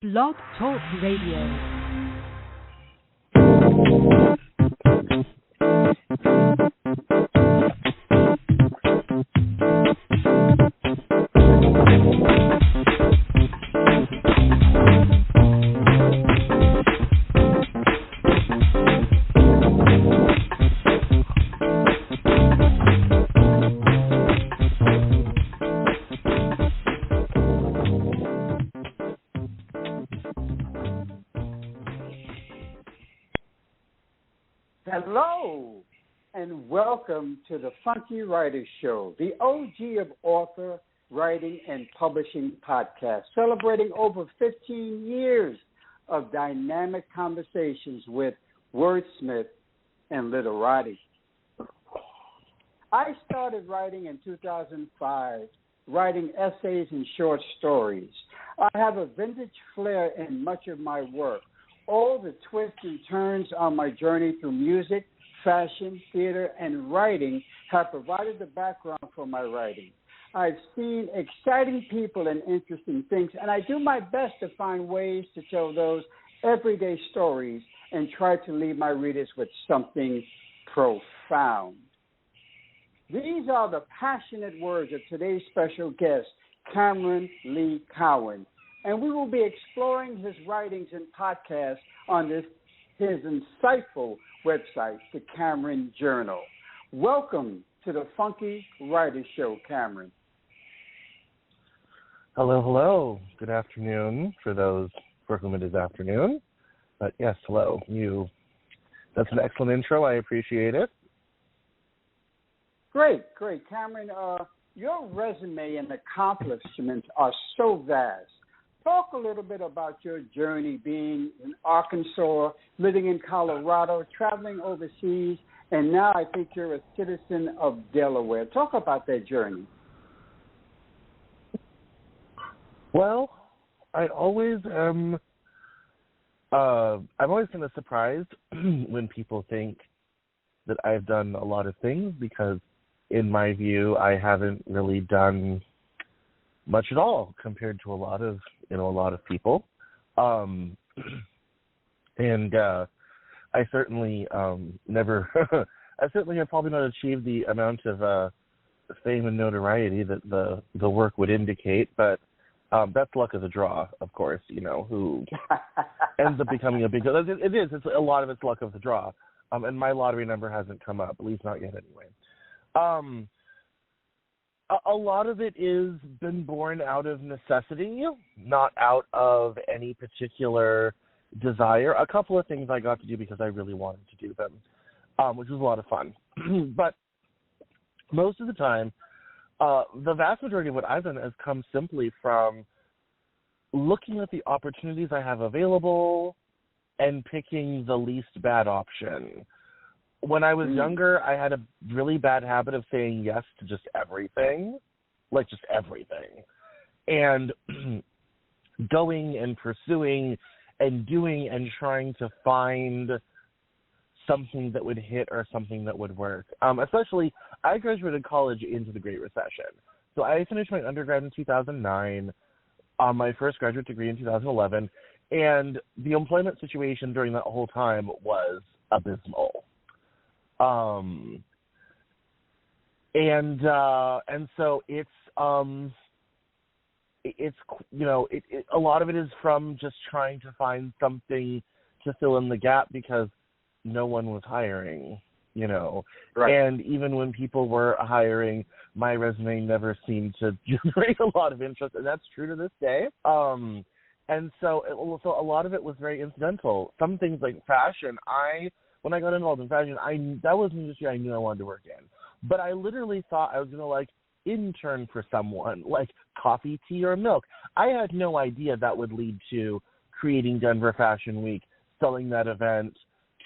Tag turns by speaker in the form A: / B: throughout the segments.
A: Blog Talk Radio.
B: Hello, and welcome to the Funky Writer Show, the OG of author, writing, and publishing podcast, celebrating over 15 years of dynamic conversations with wordsmith and literati. I started writing in 2005, writing essays and short stories. I have a vintage flair in much of my work. All the twists and turns on my journey through music, fashion, theater, and writing have provided the background for my writing. I've seen exciting people and interesting things, and I do my best to find ways to tell those everyday stories and try to leave my readers with something profound. These are the passionate words of today's special guest, Cameron Lee Cowan. And we will be exploring his writings and podcasts on his insightful website, the Cameron Journal. Welcome to the Funky Writer Show, Cameron.
C: Hello, hello. Good afternoon for those for whom it is afternoon. But yes, hello. That's an excellent intro. I appreciate it.
B: Great. Cameron, your resume and accomplishments are so vast. Talk a little bit about your journey being in Arkansas, living in Colorado, traveling overseas, and now I think you're a citizen of Delaware. Talk about that journey.
C: Well, I've always kind of surprised when people think that I've done a lot of things because, in my view, I haven't really done much at all compared to a lot of people. And I certainly never, I certainly have probably not achieved the amount of fame and notoriety that the work would indicate, but that's luck of the draw, of course, who ends up becoming a big, it's a lot of it's luck of the draw. And my lottery number hasn't come up, at least not yet anyway. A lot of it is been born out of necessity, not out of any particular desire. A couple of things I got to do because I really wanted to do them, which was a lot of fun. But most of the time, the vast majority of what I've done has come simply from looking at the opportunities I have available and picking the least bad option. When I was younger, I had a really bad habit of saying yes to just everything, and going and pursuing and doing and trying to find something that would hit or something that would work. Especially, I graduated college into the Great Recession. So I finished my undergrad in 2009, my first graduate degree in 2011, and the employment situation during that whole time was abysmal. And so it's a lot of it is from just trying to find something to fill in the gap because no one was hiring, Right. And even when people were hiring, my resume never seemed to generate a lot of interest, and that's true to this day. And so a lot of it was very incidental. Some things like fashion, when I got involved in fashion, that was an industry I knew I wanted to work in. But I literally thought I was going to, intern for someone, like coffee, tea, or milk. I had no idea that would lead to creating Denver Fashion Week, selling that event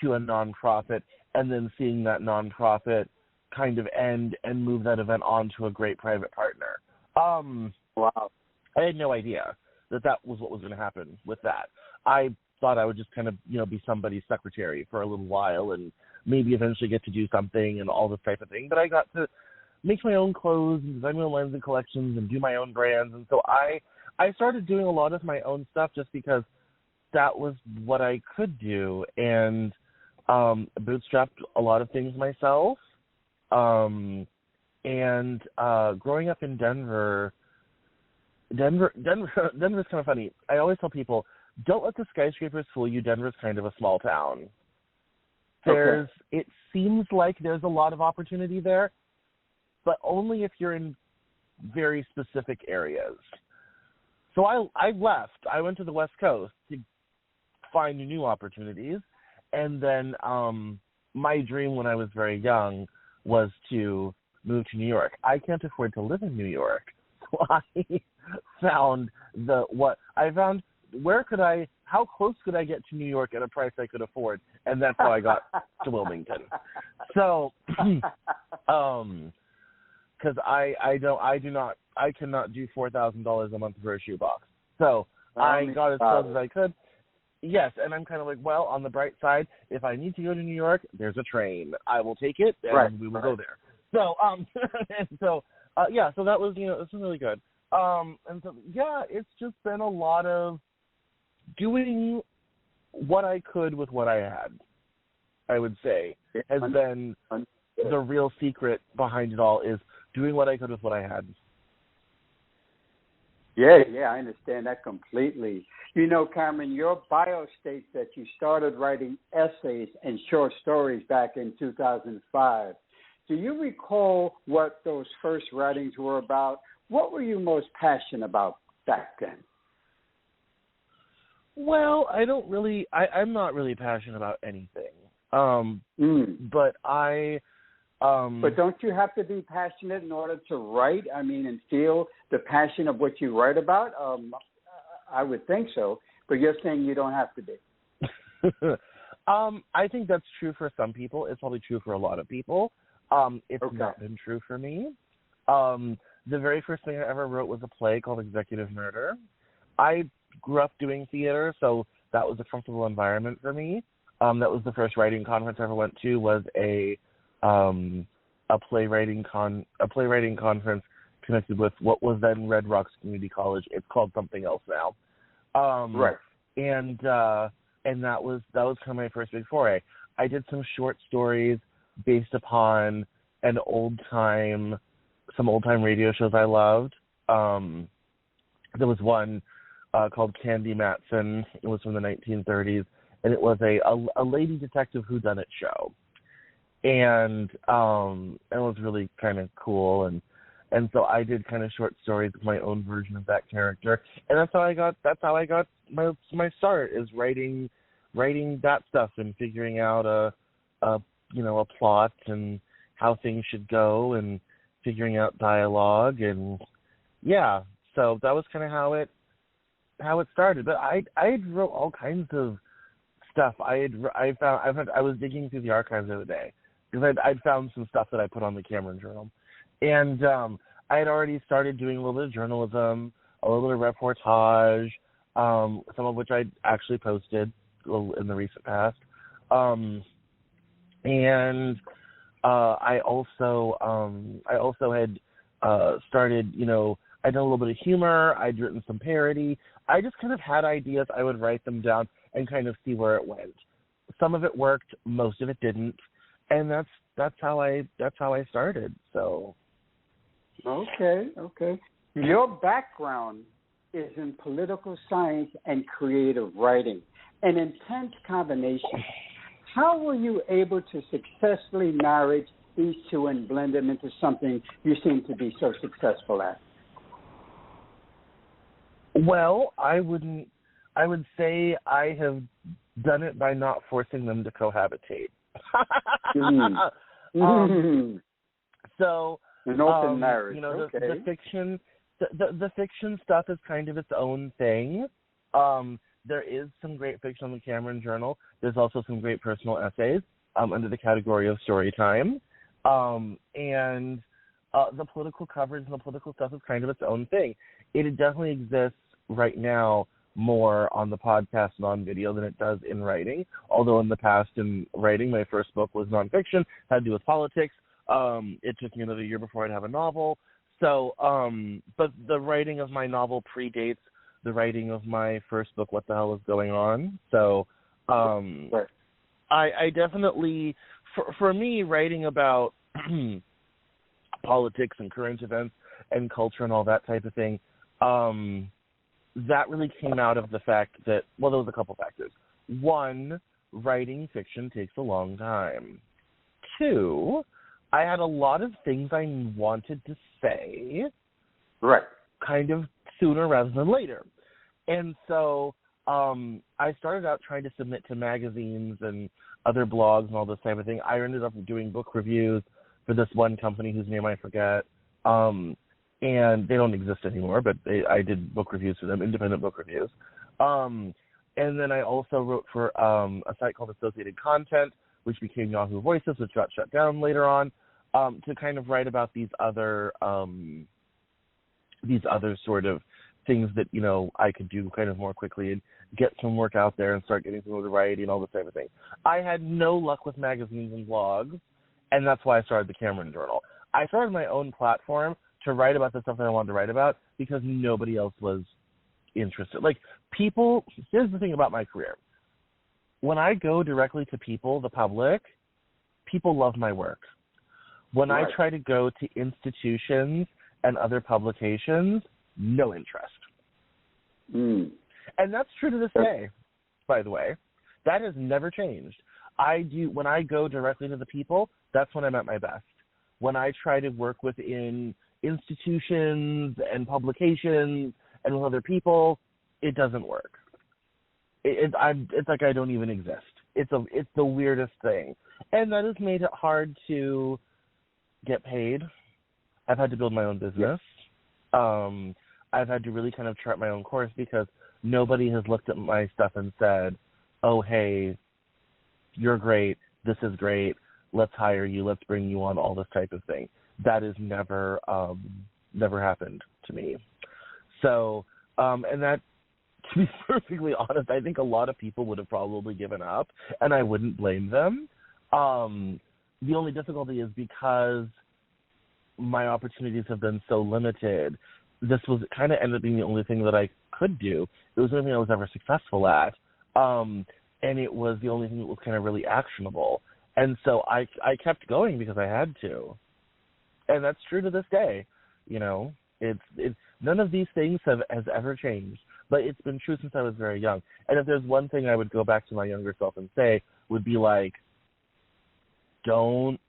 C: to a nonprofit, and then seeing that nonprofit kind of end and move that event on to a great private partner. Wow. I had no idea that was what was going to happen with that. I thought I would just kind of, be somebody's secretary for a little while and maybe eventually get to do something and all this type of thing. But I got to make my own clothes and design my own lines and collections and do my own brands. And so I I started doing a lot of my own stuff just because that was what I could do, and bootstrapped a lot of things myself. And growing up in Denver's kind of funny. I always tell people, don't let the skyscrapers fool you. Denver's kind of a small town. It seems like there's a lot of opportunity there, but only if you're in very specific areas. So I left. I went to the West Coast to find new opportunities, and then my dream when I was very young was to move to New York. I can't afford to live in New York, so I found how close could I get to New York at a price I could afford, and that's how I got to Wilmington. So, because I cannot do $4,000 a month for a shoebox. So I got as close as I could. Yes, and I'm kind of like, well, on the bright side, if I need to go to New York, there's a train. I will take it, and we will go there. So, so that was, this was really good. And so, yeah, it's just been a lot of doing what I could with what I had, I would say, has been the real secret behind it all, is doing what I could with what I had.
B: Yeah, I understand that completely. Cameron, your bio states that you started writing essays and short stories back in 2005. Do you recall what those first writings were about? What were you most passionate about back then? Well, I'm not really passionate about anything. But But don't you have to be passionate in order to write? I mean, and feel the passion of what you write about? I would think so. But you're saying you don't have to be.
C: I think that's true for some people. It's probably true for a lot of people. It's not been true for me. The very first thing I ever wrote was a play called Executive Murder. I grew up doing theater, so that was a comfortable environment for me. That was the first writing conference I ever went to, was a playwriting conference connected with what was then Red Rocks Community College. It's called something else now. And that was kind of my first big foray. I did some short stories based upon some old time radio shows I loved. There was one called Candy Matson. It was from the 1930s, and it was a lady detective whodunit show. And it was really kind of cool, and so I did kind of short stories with my own version of that character, and that's how I got my start, is writing that stuff and figuring out a plot and how things should go and figuring out dialogue, and so that was kind of how it started. But I wrote all kinds of stuff. I was digging through the archives the other day, because I'd found some stuff that I put on the Cameron Journal. And I had already started doing a little bit of journalism, a little bit of reportage, some of which I actually posted in the recent past. And I also had started, I'd done a little bit of humor, I'd written some parody. I just kind of had ideas. I would write them down and kind of see where it went. Some of it worked, most of it didn't. And that's how I started. So, okay. Your background is in political science and creative writing, an intense combination. How were you able to successfully marry these two and blend them into something you seem to be so successful at? Well, I would say I have done it by not forcing them to cohabitate. So an open marriage. The fiction, the fiction stuff is kind of its own thing. There is some great fiction on the Cameron Journal. There's also some great personal essays under the category of story time. And the political coverage and the political stuff is kind of its own thing. It definitely exists right now more on the podcast and on video than it does in writing. Although in the past, in writing, my first book was nonfiction, had to do with politics. It took me another year before I'd have a novel. So, but the writing of my novel predates the writing of my first book, What the Hell is Going On? So,
B: right.
C: I definitely, for me, writing about politics and current events and culture and all that type of thing, that really came out of the fact that, well, there was a couple factors. One, writing fiction takes a long time. Two, I had a lot of things I wanted to say,
B: right,
C: kind of sooner rather than later. And so I started out trying to submit to magazines and other blogs and all this type of thing. I ended up doing book reviews for this one company whose name I forget. And they don't exist anymore, but I did book reviews for them, independent book reviews. And then I also wrote for a site called Associated Content, which became Yahoo Voices, which got shut down later on, to kind of write about these other sort of things that, you know, I could do kind of more quickly and get some work out there and start getting some notoriety and all this type of thing. I had no luck with magazines and blogs, and that's why I started the Cameron Journal. I started my own platform to write about the stuff that I wanted to write about because nobody else was interested. Like, people, here's the thing about my career. When I go directly to people, the public, people love my work. When I try to go to institutions and other publications, no interest. And that's true to this day, by the way. That has never changed. When I go directly to the people, that's when I'm at my best. When I try to work within institutions and publications and with other people, it doesn't work. It's like I don't even exist. It's the weirdest thing, and that has made it hard to get paid. I've had to build my own business. I've had to really kind of chart my own course because nobody has looked at my stuff and said, "Oh, hey, you're great. This is great. Let's hire you. Let's bring you on." All this type of thing. That has never happened to me. So, and that, to be perfectly honest, I think a lot of people would have probably given up, and I wouldn't blame them. The only difficulty is because my opportunities have been so limited, this was kind of ended up being the only thing that I could do. It was the only thing I was ever successful at, and it was the only thing that was kind of really actionable. And so I kept going because I had to. And that's true to this day. You know, it's none of these things has ever changed. But it's been true since I was very young. And if there's one thing I would go back to my younger self and say, would be like, don't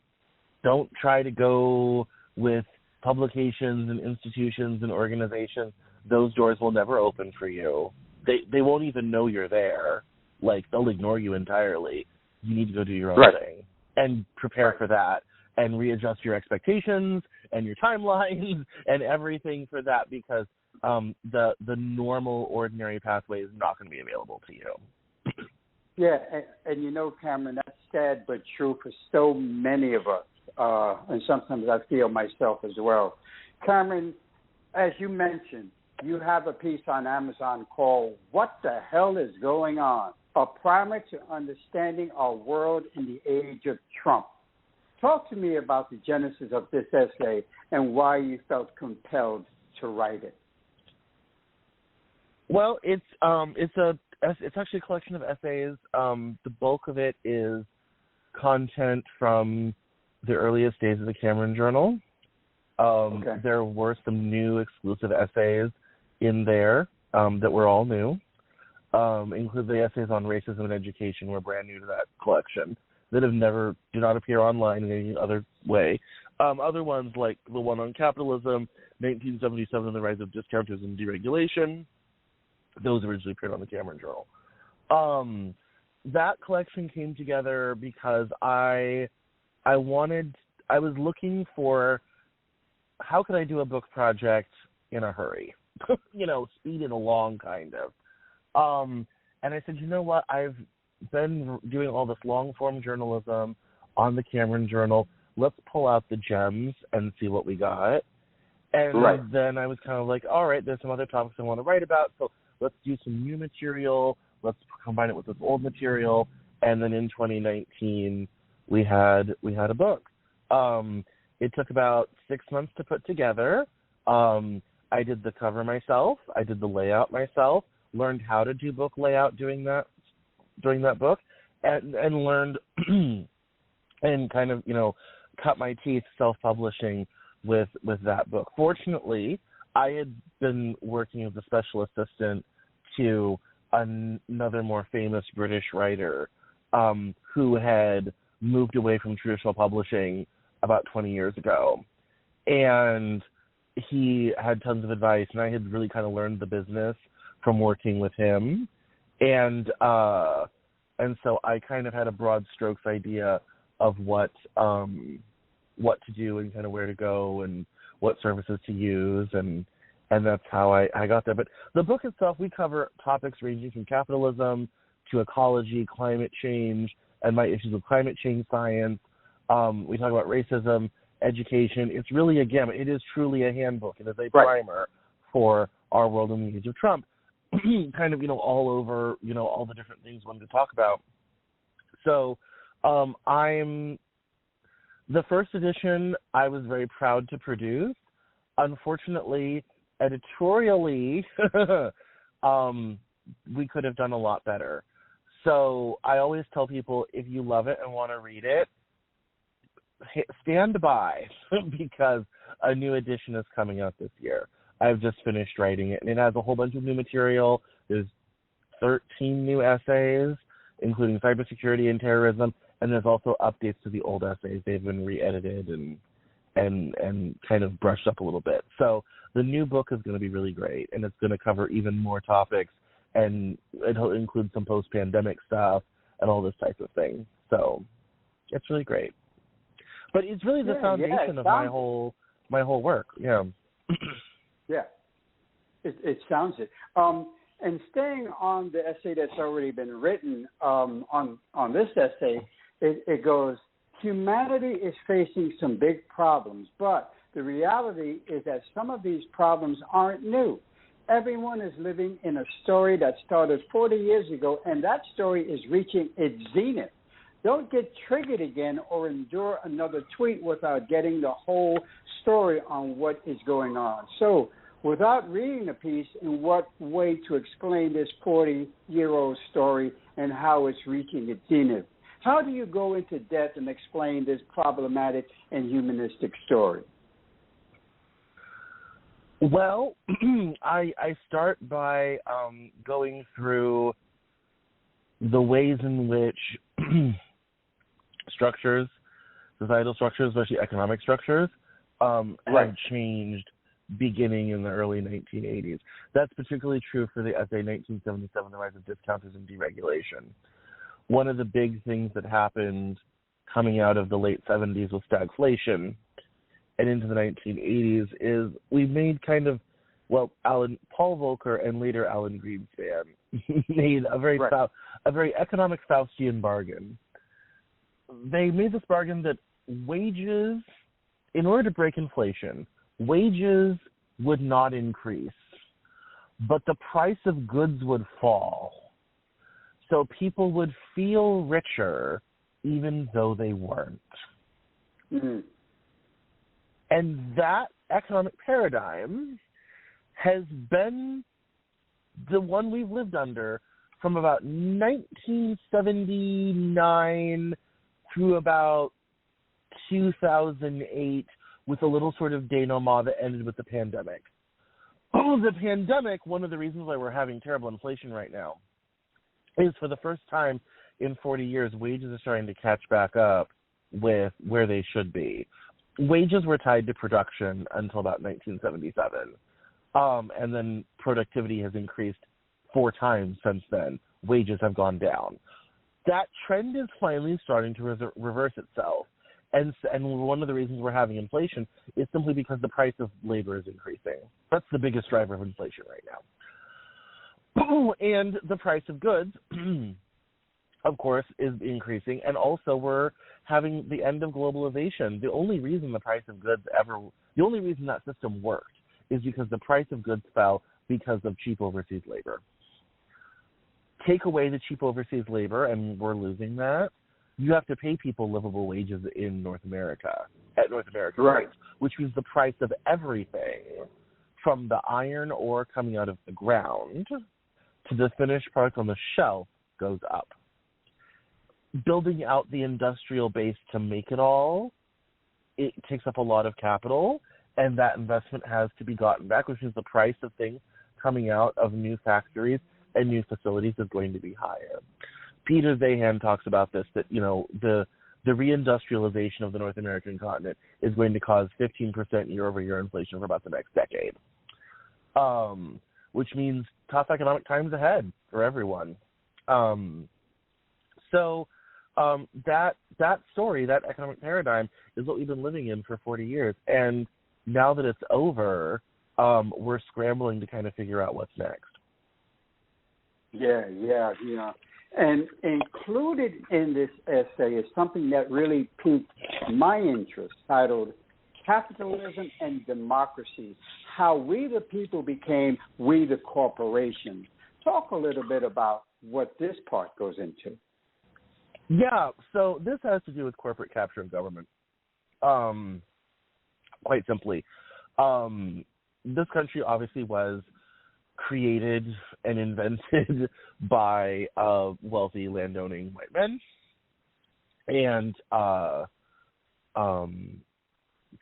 C: try to go with publications and institutions and organizations. Those doors will never open for you. They won't even know you're there. Like, they'll ignore you entirely. You need to go do your own thing and prepare for that and readjust your expectations and your timelines and everything for that, because the normal, ordinary pathway is not going to be available to you.
B: Yeah, and you know, Cameron, that's sad but true for so many of us, and sometimes I feel myself as well. Cameron, as you mentioned, you have a piece on Amazon called "What the Hell is Going On? A Primer to Understanding Our World in the Age of Trump." Talk to me about the genesis of this essay and why you felt compelled to write it.
C: Well, it's actually a collection of essays. The bulk of it is content from the earliest days of the Cameron Journal. There were some new exclusive essays in there that were all new. Include the essays on racism and education were brand new to that collection that do not appear online in any other way. Other ones, like the one on capitalism, 1977 and the rise of discounters and deregulation, those originally appeared on the Cameron Journal. That collection came together because I was looking for, how could I do a book project in a hurry? Speed it along, kind of. And I said, you know what, I've been doing all this long-form journalism on the Cameron Journal. Let's pull out the gems and see what we got. And then I was kind of like, all right, there's some other topics I want to write about, so let's do some new material. Let's combine it with this old material. And then in 2019, we had a book. It took about 6 months to put together. I did the cover myself. I did the layout myself. Learned how to do book layout during that book, and learned and kind of cut my teeth self-publishing with that book. Fortunately, I had been working as a special assistant to another more famous British writer who had moved away from traditional publishing about 20 years ago. And he had tons of advice, and I had really kind of learned the business from working with him. And so I kind of had a broad strokes idea of what to do and kind of where to go and what services to use, and that's how I got there. But the book itself, we cover topics ranging from capitalism to ecology, climate change, and my issues with climate change science. We talk about racism, education. It's really a gamut. It is truly a handbook. It is a primer for our world in the age of Trump. Kind of, all over, all the different things we wanted to talk about. So the first edition I was very proud to produce. Unfortunately, editorially, we could have done a lot better. So I always tell people, if you love it and want to read it, stand by, because a new edition is coming out this year. I've just finished writing it, and it has a whole bunch of new material. There's 13 new essays, including cybersecurity and terrorism, and there's also updates to the old essays. They've been re-edited and kind of brushed up a little bit. So the new book is going to be really great, and it's going to cover even more topics, and it'll include some post-pandemic stuff and all this type of thing. So it's really great. But it's really the foundation of my whole work. Yeah.
B: Yeah. It sounds it. And staying on the essay that's already been written, on this essay, it goes, humanity is facing some big problems, but the reality is that some of these problems aren't new. Everyone is living in a story that started 40 years ago, and that story is reaching its zenith. Don't get triggered again or endure another tweet without getting the whole story on what is going on. So, without reading the piece, in what way to explain this 40-year-old story and how it's reaching its zenith? How do you go into depth and explain this problematic and humanistic story?
C: Well, I start by going through the ways in which societal structures, especially economic structures, have changed beginning in the early 1980s. That's particularly true for the essay 1977, The Rise of Discounters and Deregulation. One of the big things that happened coming out of the late 70s with stagflation and into the 1980s is we made kind of, Paul Volcker and later Alan Greenspan made a very economic Faustian bargain. They made this bargain that wages, in order to break inflation, wages would not increase, but the price of goods would fall. So people would feel richer even though they weren't.
B: Mm-hmm.
C: And that economic paradigm has been the one we've lived under from about 1979 through about 2008, with a little sort of denouement that ended with the pandemic. The pandemic, one of the reasons why we're having terrible inflation right now, is for the first time in 40 years, wages are starting to catch back up with where they should be. Wages were tied to production until about 1977. And then productivity has increased 4 times since then. Wages have gone down. That trend is finally starting to reverse itself. And one of the reasons we're having inflation is simply because the price of labor is increasing. That's the biggest driver of inflation right now. And the price of goods, of course, is increasing. And also we're having the end of globalization. The only reason the only reason that system worked is because the price of goods fell because of cheap overseas labor. Take away the cheap overseas labor, and we're losing that. you have to pay people livable wages in North America, at North American
B: Right.
C: rates, which means the price of everything, from the iron ore coming out of the ground to the finished product on the shelf, goes up. Building out the industrial base to make it all, it takes up a lot of capital, and that investment has to be gotten back, which means the price of things coming out of new factories and new facilities is going to be higher. Peter Zahan talks about this, that, the reindustrialization of the North American continent is going to cause 15% year-over-year inflation for about the next decade, which means tough economic times ahead for everyone. That story, that economic paradigm, is what we've been living in for 40 years. And now that it's over, we're scrambling to kind of figure out what's next.
B: Yeah. And included in this essay is something that really piqued my interest, titled Capitalism and Democracy, How We the People Became We the Corporation. Talk a little bit about what this part goes into.
C: Yeah, so this has to do with corporate capture of government. Quite simply. This country obviously was created and invented by wealthy landowning white men. And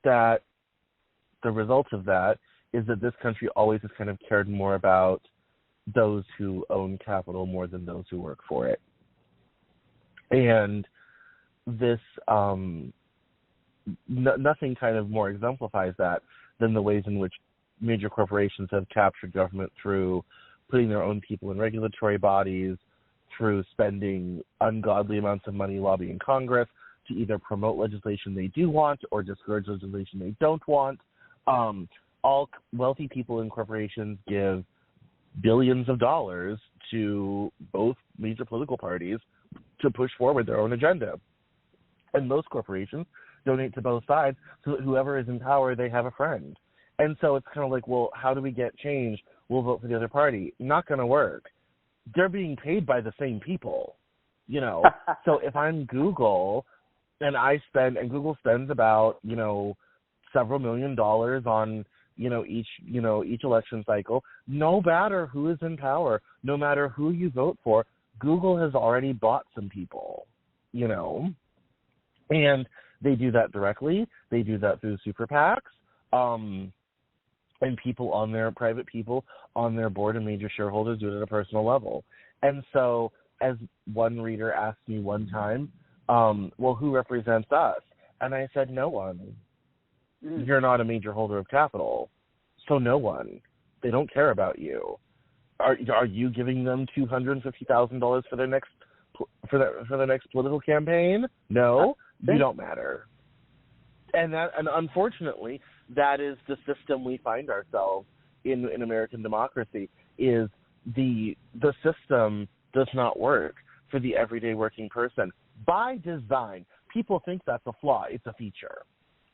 C: that the result of that is that this country always has kind of cared more about those who own capital more than those who work for it. And this, nothing kind of more exemplifies that than the ways in which major corporations have captured government through putting their own people in regulatory bodies, through spending ungodly amounts of money lobbying Congress to either promote legislation they do want or discourage legislation they don't want. All wealthy people in corporations give billions of dollars to both major political parties to push forward their own agenda. And most corporations donate to both sides so that whoever is in power, they have a friend. And so it's kind of like, well, how do we get change? We'll vote for the other party. Not going to work. They're being paid by the same people, So if I'm Google and Google spends about, several $1 million on, each election cycle, no matter who is in power, no matter who you vote for, Google has already bought some people, and they do that directly. They do that through super PACs, and private people on their board and major shareholders do it at a personal level. And so, as one reader asked me one time, well, who represents us? And I said, no one. You're not a major holder of capital, so no one. They don't care about you. Are you giving them $250,000 for their next political campaign? No, you don't matter. And unfortunately, that is the system we find ourselves in American democracy. Is the system does not work for the everyday working person by design. People think that's a flaw. It's a feature,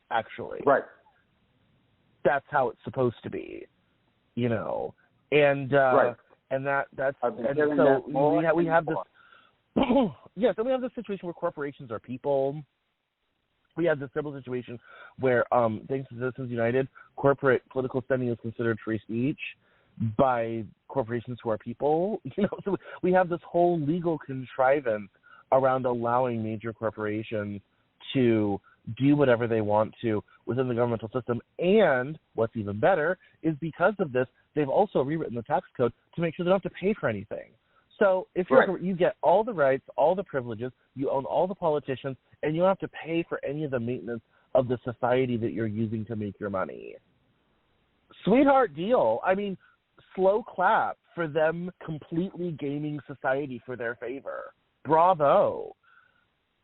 C: actually.
B: Right.
C: That's how it's supposed to be, And
B: right.
C: And that's
B: I've been
C: and
B: hearing
C: so
B: that more
C: we have
B: more.
C: this. Yes, and we have this situation where corporations are people. We have this terrible situation where, thanks to Citizens United, corporate political spending is considered free speech by corporations who are people. So we have this whole legal contrivance around allowing major corporations to do whatever they want to within the governmental system. And what's even better is because of this, they've also rewritten the tax code to make sure they don't have to pay for anything. So if you get all the rights, all the privileges, you own all the politicians, and you don't have to pay for any of the maintenance of the society that you're using to make your money. Sweetheart deal. I mean, slow clap for them completely gaming society for their favor. Bravo.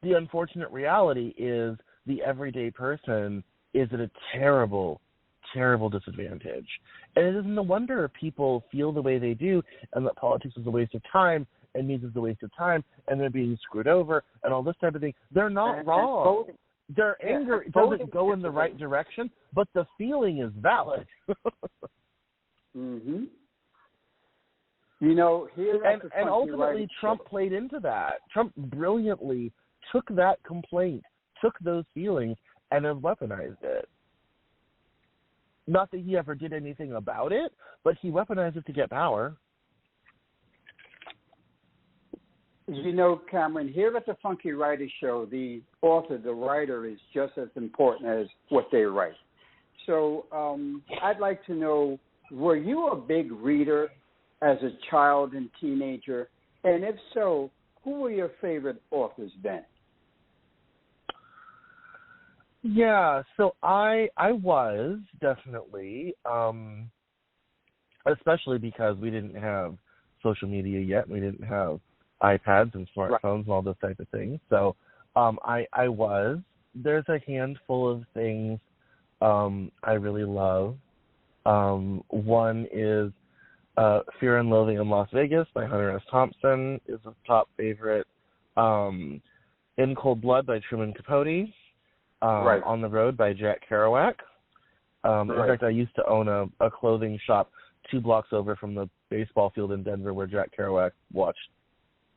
C: The unfortunate reality is the everyday person is at a terrible, terrible disadvantage. And it isn't no wonder people feel the way they do and that politics is a waste of time and news is a waste of time and they're being screwed over and all this type of thing. They're not wrong. Their anger doesn't go in the right direction, but the feeling is valid.
B: Mm-hmm. Here
C: and ultimately Trump played into that. Trump brilliantly took that complaint, took those feelings, and has weaponized it. Not that he ever did anything about it, but he weaponized it to get power.
B: You know, Cameron, here at the Funky Writer Show, the author, the writer, is just as important as what they write. So I'd like to know, were you a big reader as a child and teenager? And if so, who were your favorite authors then?
C: Yeah, so I was definitely, especially because we didn't have social media yet. We didn't have iPads and smartphones and all those type of things. So I was. There's a handful of things I really love. One is Fear and Loathing in Las Vegas by Hunter S. Thompson is a top favorite. In Cold Blood by Truman Capote. On the Road by Jack Kerouac. In fact, I used to own a clothing shop 2 blocks over from the baseball field in Denver where Jack Kerouac watched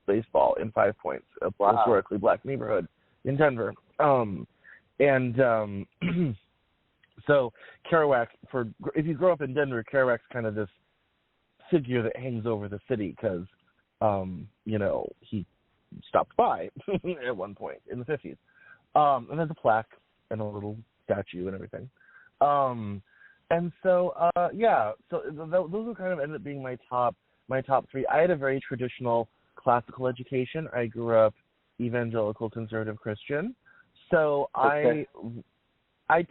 C: baseball in 5 Points, a historically black neighborhood in Denver. So Kerouac, if you grow up in Denver, Kerouac's kind of this figure that hangs over the city because, he stopped by at one point in the 50s. And there's a plaque and a little statue and everything. So those are kind of ended up being my top 3. I had a very traditional classical education. I grew up evangelical conservative Christian. So I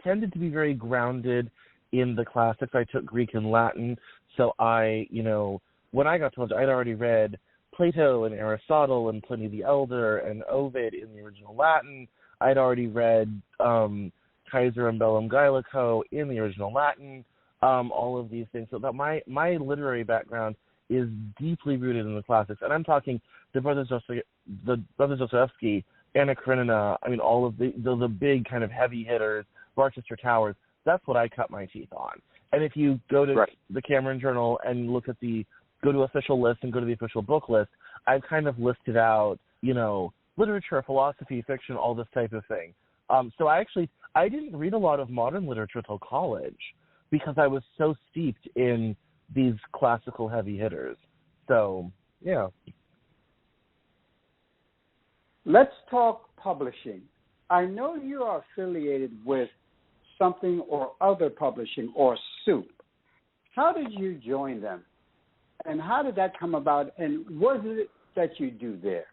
C: tended to be very grounded in the classics. I took Greek and Latin. So when I got to college, I'd already read Plato and Aristotle and Pliny the Elder and Ovid in the original Latin. I'd already read Kaiser and Bellum Gaelico in the original Latin, all of these things. So that my literary background is deeply rooted in the classics. And I'm talking the Brothers Dostoevsky, Anna Karenina, all of the big kind of heavy hitters, Barchester Towers. That's what I cut my teeth on. And if you go to the Cameron Journal and look at go to official list and go to the official book list, I've kind of listed out, literature, philosophy, fiction, all this type of thing. So I didn't read a lot of modern literature till college because I was so steeped in these classical heavy hitters. So, yeah.
B: Let's talk publishing. I know you are affiliated with Something or Other Publishing, or SOUP. How did you join them? And how did that come about? And what is it that you do there?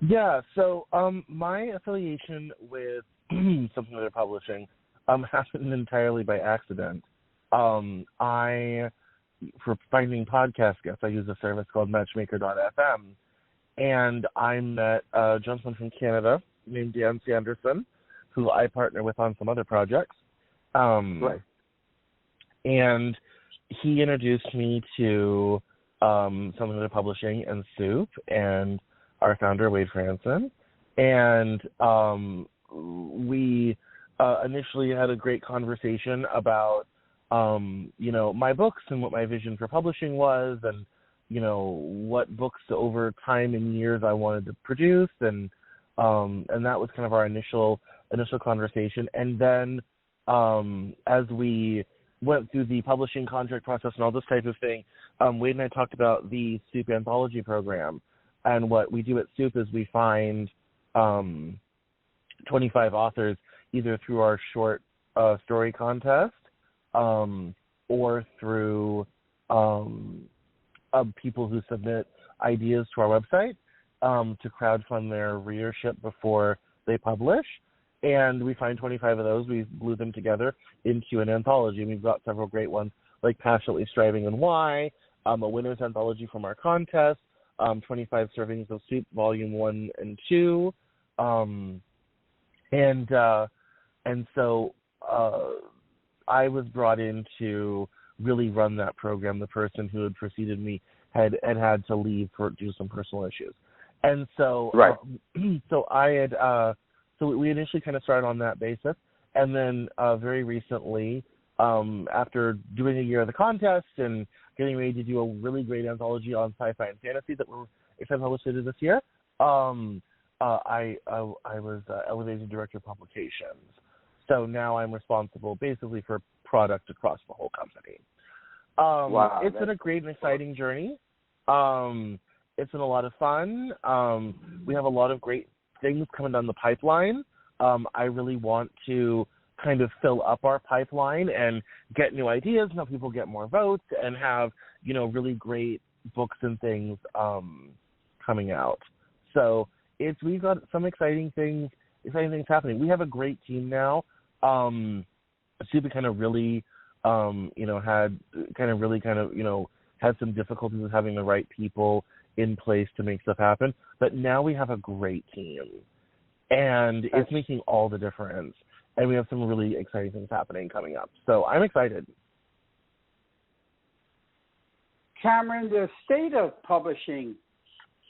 C: Yeah, so my affiliation with Something or Other Publishing happened entirely by accident. For finding podcast guests, I use a service called Matchmaker.fm, and I met a gentleman from Canada named Dan Sanderson, who I partner with on some other projects. And he introduced me to Something or Other Publishing and SOUP, and our founder, Wade Franson. And we initially had a great conversation about, my books and what my vision for publishing was, and, what books over time and years I wanted to produce. And that was kind of our initial conversation. And then as we went through the publishing contract process and all this type of thing, Wade and I talked about the SOUP anthology program. And what we do at SOUP is we find 25 authors either through our short story contest or through people who submit ideas to our website to crowdfund their readership before they publish. And we find 25 of those. We glue them together into an anthology. And we've got several great ones like Passionately Striving and Why, a winner's anthology from our contest, 25 Servings of Soup, Volume 1 and 2. And so I was brought in to really run that program. The person who had preceded me had to leave to do some personal issues. And so, so we initially kind of started on that basis. And then very recently, after doing a year of the contest and getting ready to do a really great anthology on sci-fi and fantasy that we're except I published later this year. I was elevated director of publications. So now I'm responsible basically for product across the whole company.
B: Wow,
C: it's been a great and exciting journey. It's been a lot of fun. We have a lot of great things coming down the pipeline. I really want to kind of fill up our pipeline and get new ideas and help people get more votes and have, really great books and things coming out. So we've got some exciting things happening. We have a great team now. Supa kind of really had some difficulties with having the right people in place to make stuff happen. But now we have a great team, and it's making all the difference. And we have some really exciting things coming up. So I'm excited.
B: Cameron, the state of publishing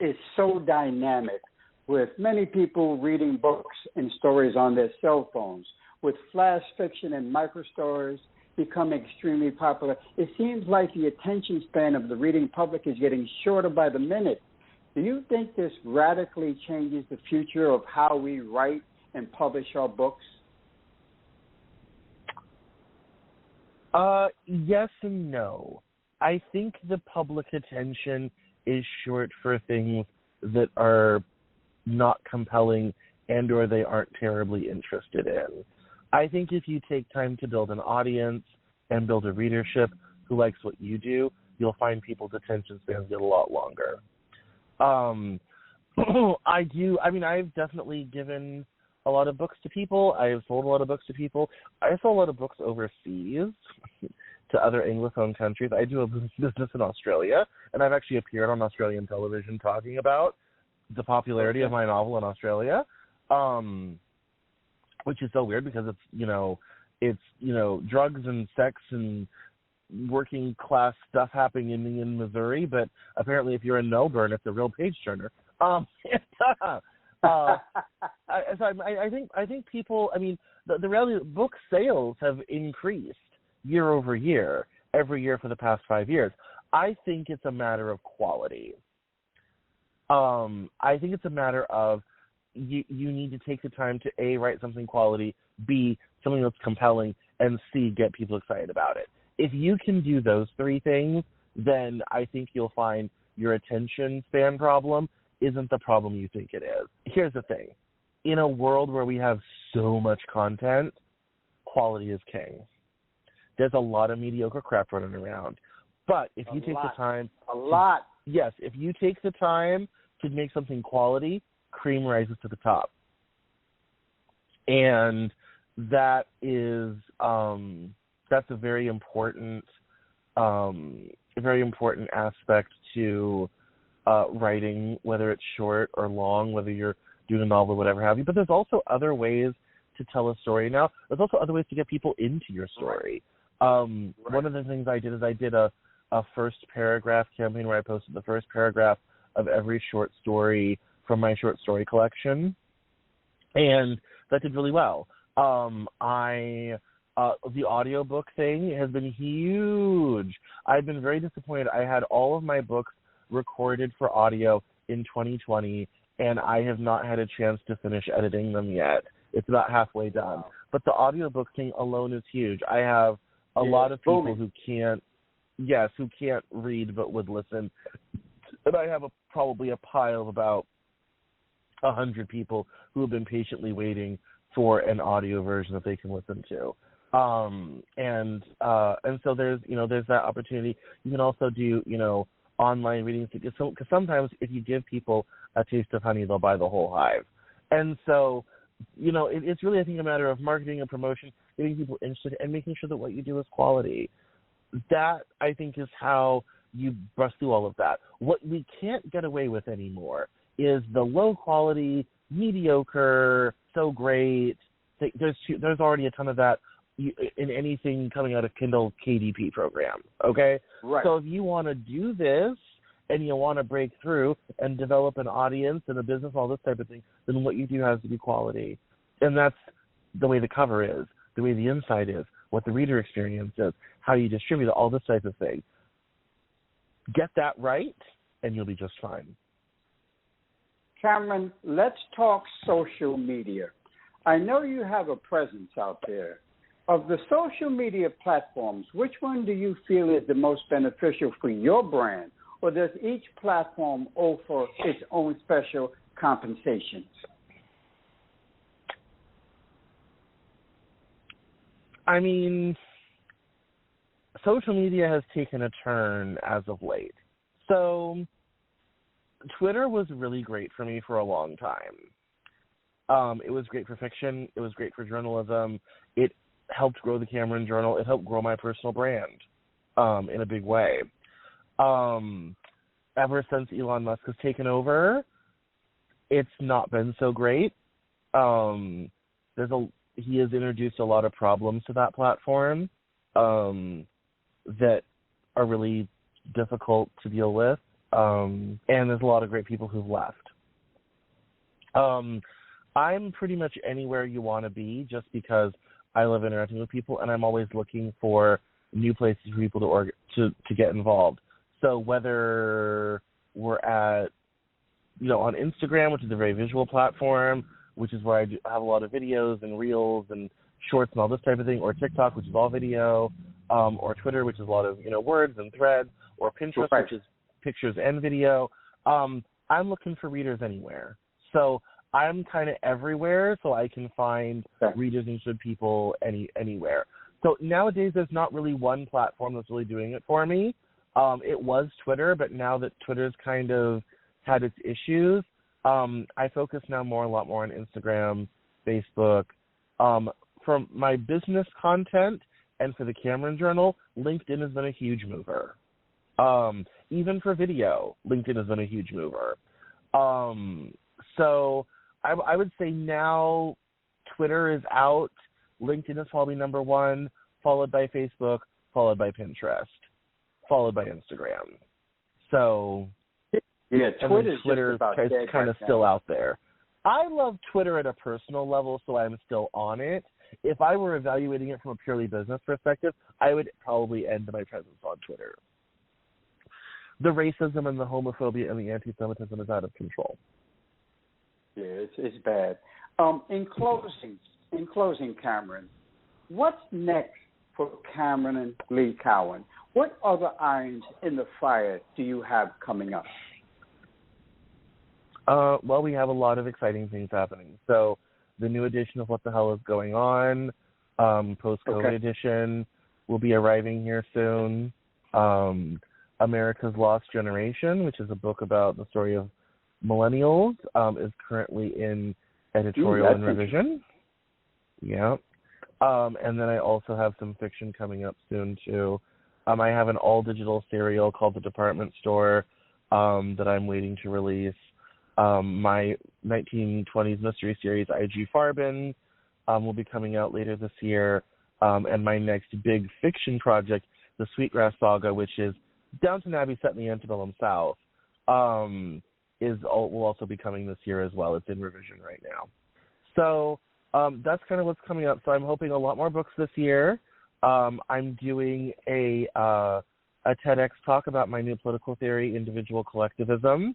B: is so dynamic, with many people reading books and stories on their cell phones, with flash fiction and microstories becoming extremely popular. It seems like the attention span of the reading public is getting shorter by the minute. Do you think this radically changes the future of how we write and publish our books?
C: Yes and no. I think the public attention is short for things that are not compelling and or they aren't terribly interested in. I think if you take time to build an audience and build a readership who likes what you do, you'll find people's attention spans get a lot longer. I've definitely given a lot of books to people. I have sold a lot of books to people. I sold a lot of books overseas to other Anglophone countries. I do a business in Australia, and I've actually appeared on Australian television talking about the popularity of my novel in Australia, which is so weird because it's drugs and sex and working class stuff happening in Missouri, but apparently if you're in Melbourne, it's a real page turner. I think people. I mean, the reality, book sales have increased year over year, every year for the past 5 years. I think it's a matter of quality. I think it's a matter of you need to take the time to A, write something quality, B, something that's compelling, and C, get people excited about it. If you can do those three things, then I think you'll find your attention span problem isn't the problem you think it is. Here's the thing. In a world where we have so much content, quality is king. There's a lot of mediocre crap running around. But if you take the time... Yes, if you take the time to make something quality, cream rises to the top. And that is... that's a very important aspect to writing, whether it's short or long, whether you're doing a novel or whatever have you. But there's also other ways to tell a story now. There's also other ways to get people into your story. One of the things I did is I did a first paragraph campaign where I posted the first paragraph of every short story from my short story collection, and that did really well. The audiobook thing has been huge. I've been very disappointed. I had all of my books recorded for audio in 2020, and I have not had a chance to finish editing them yet. It's about halfway done. But the audiobook thing alone is huge. I have a lot of people who can't read but would listen. And I have probably a pile of about 100 people who have been patiently waiting for an audio version that they can listen to. And so there's that opportunity. You can also do, online readings, because sometimes if you give people a taste of honey, they'll buy the whole hive. And so, it's really, I think, a matter of marketing and promotion, getting people interested, and making sure that what you do is quality. That, I think, is how you brush through all of that. What we can't get away with anymore is the low quality, mediocre, so great. There's already a ton of that in anything coming out of Kindle KDP program, okay?
B: Right.
C: So if you want to do this and you want to break through and develop an audience and a business, all this type of thing, then what you do has to be quality. And that's the way the cover is, the way the inside is, what the reader experience is, how you distribute it, all this type of thing. Get that right, and you'll be just fine.
B: Cameron, let's talk social media. I know you have a presence out there. Of the social media platforms, which one do you feel is the most beneficial for your brand, or does each platform offer its own special compensations?
C: I mean, social media has taken a turn as of late. So Twitter was really great for me for a long time. It was great for fiction. It was great for journalism. It helped grow the Cameron Journal. It helped grow my personal brand in a big way. Ever since Elon Musk has taken over, it's not been so great. He has introduced a lot of problems to that platform that are really difficult to deal with, and there's a lot of great people who've left. I'm pretty much anywhere you want to be just because I love interacting with people, and I'm always looking for new places for people to get involved. So whether we're at, on Instagram, which is a very visual platform, which is where I have a lot of videos and reels and shorts and all this type of thing, or TikTok, which is all video, or Twitter, which is a lot of, words and threads, or Pinterest, which is pictures and video. I'm looking for readers anywhere. So I'm kind of everywhere, so I can find readers and interested people anywhere. So nowadays, there's not really one platform that's really doing it for me. It was Twitter, but now that Twitter's kind of had its issues, I focus now a lot more on Instagram, Facebook. For my business content and for the Cameron Journal, LinkedIn has been a huge mover. Even for video, LinkedIn has been a huge mover. So I would say now Twitter is out. LinkedIn is probably number one, followed by Facebook, followed by Pinterest, followed by Instagram. So
B: yeah, Twitter is
C: kind of still out there. I love Twitter at a personal level, so I'm still on it. If I were evaluating it from a purely business perspective, I would probably end my presence on Twitter. The racism and the homophobia and the anti-Semitism is out of control.
B: Yeah, it's bad. In closing, Cameron, what's next for Cameron and Lee Cowan? What other irons in the fire do you have coming up?
C: Well, we have a lot of exciting things happening. So the new edition of What the Hell is Going On, post-COVID edition, will be arriving here soon. America's Lost Generation, which is a book about the story of millennials, is currently in editorial and revision. Yeah. And then I also have some fiction coming up soon, too. I have an all-digital serial called The Department Store that I'm waiting to release. My 1920s mystery series, I.G. Farben, will be coming out later this year. And my next big fiction project, The Sweetgrass Saga, which is Downton Abbey set in the antebellum South, will also be coming this year as well. It's in revision right now. So that's kind of what's coming up. So I'm hoping a lot more books this year. I'm doing a TEDx talk about my new political theory, individual collectivism,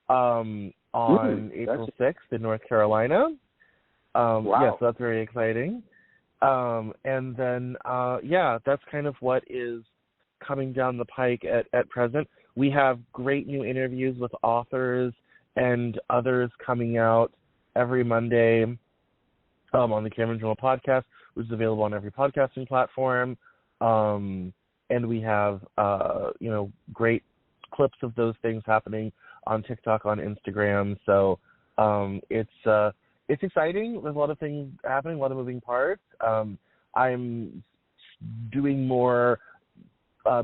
C: on April 6th in North Carolina.
B: Wow.
C: Yeah, so that's very exciting. And then, that's kind of what is coming down the pike at present. We have great new interviews with authors and others coming out every Monday on the Cameron Journal podcast, which is available on every podcasting platform. And we have, great clips of those things happening on TikTok, on Instagram. So it's exciting. There's a lot of things happening, a lot of moving parts. I'm doing more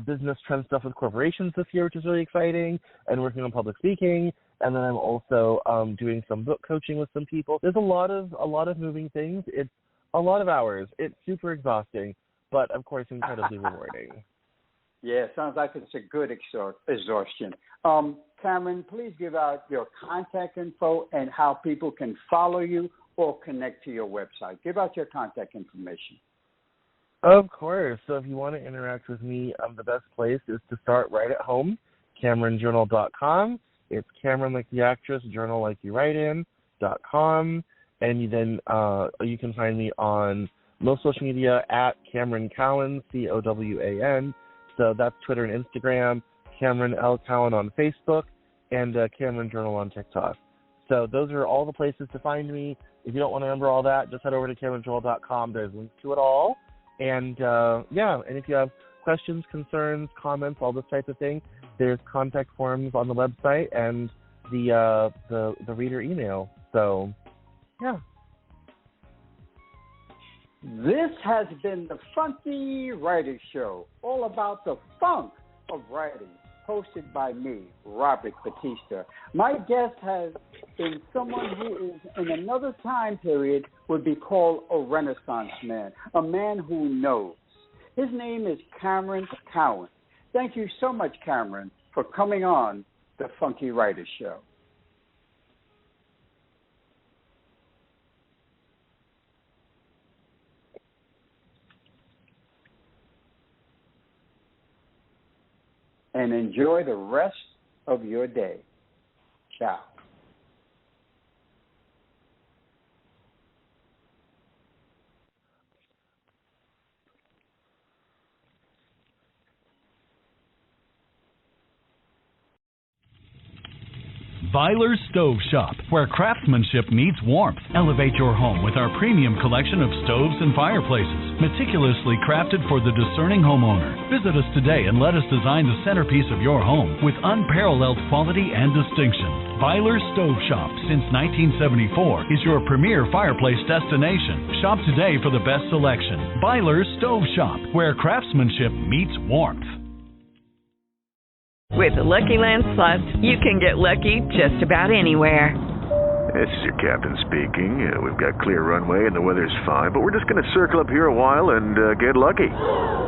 C: business trend stuff with corporations this year, which is really exciting, and working on public speaking. And then I'm also doing some book coaching with some people. There's a lot of moving things. It's a lot of hours. It's super exhausting, but of course incredibly rewarding.
B: Yeah, sounds like it's a good exhaustion. Cameron, please give out your contact info and how people can follow you or connect to your website. Give out your contact information.
C: Of course. So if you want to interact with me, the best place is to start right at home, CameronJournal.com. it's Cameron Like the Actress, Journal Like You Write In.com. And you can find me on most social media at Cameron Cowan, Cowan. So that's Twitter and Instagram, Cameron L. Cowan on Facebook, and Cameron Journal on TikTok. So those are all the places to find me. If you don't want to remember all that, just head over to CameronJoel.com. There's links to it all. And, and if you have questions, concerns, comments, all this type of thing, there's contact forms on the website and the reader email. So, yeah.
B: This has been the Funky Writer Show, all about the funk of writing, hosted by me, Robert Batista. My guest has been someone who is in another time period would be called a Renaissance man, a man who knows. His name is Cameron Cowan. Thank you so much, Cameron, for coming on the Funky Writer Show. And enjoy the rest of your day. Ciao.
D: Byler's Stove Shop, where craftsmanship meets warmth. Elevate your home with our premium collection of stoves and fireplaces, meticulously crafted for the discerning homeowner. Visit us today and let us design the centerpiece of your home with unparalleled quality and distinction. Byler's Stove Shop, since 1974, is your premier fireplace destination. Shop today for the best selection. Byler's Stove Shop, where craftsmanship meets warmth.
E: With the Lucky Land Slots, you can get lucky just about anywhere.
F: This is your captain speaking. We've got clear runway and the weather's fine, but we're just going to circle up here a while and get lucky.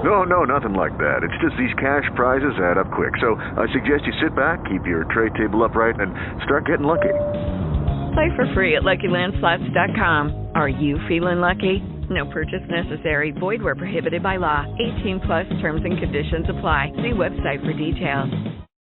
F: No, nothing like that. It's just these cash prizes add up quick. So I suggest you sit back, keep your tray table upright, and start getting lucky.
E: Play for free at LuckyLandSlots.com. Are you feeling lucky? No purchase necessary. Void where prohibited by law. 18+ terms and conditions apply. See website for details.